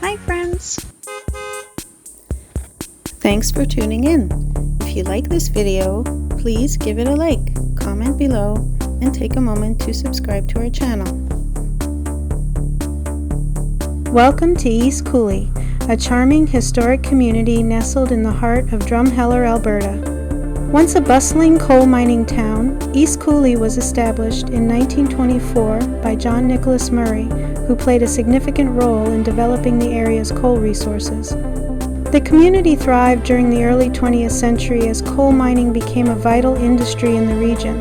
Hi friends! Thanks for tuning in. If you like this video, please give it a like, comment below, and take a moment to subscribe to our channel. Welcome to East Coulee, a charming historic community nestled in the heart of Drumheller, Alberta. Once a bustling coal mining town, East Coulee was established in 1924 by John Nicholas Murray, who played a significant role in developing the area's coal resources. The community thrived during the early 20th century as coal mining became a vital industry in the region.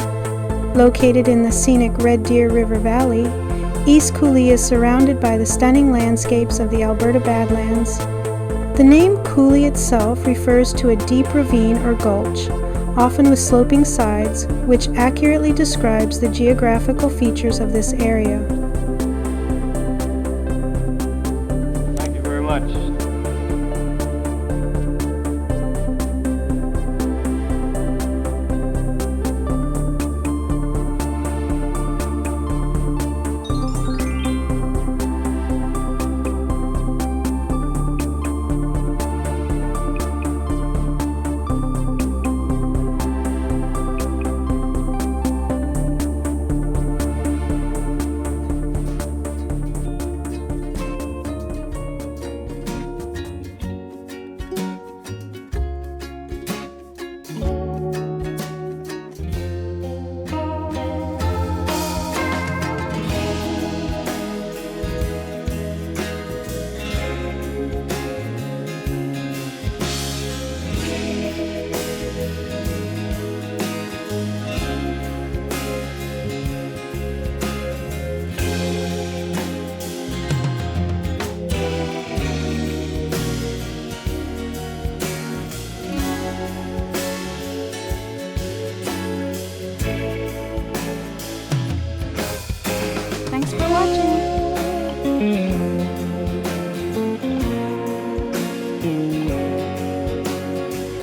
Located in the scenic Red Deer River Valley, East Coulee is surrounded by the stunning landscapes of the Alberta badlands. The name coulee itself refers to a deep ravine or gulch, often with sloping sides, which accurately describes the geographical features of this area. Thank you very much.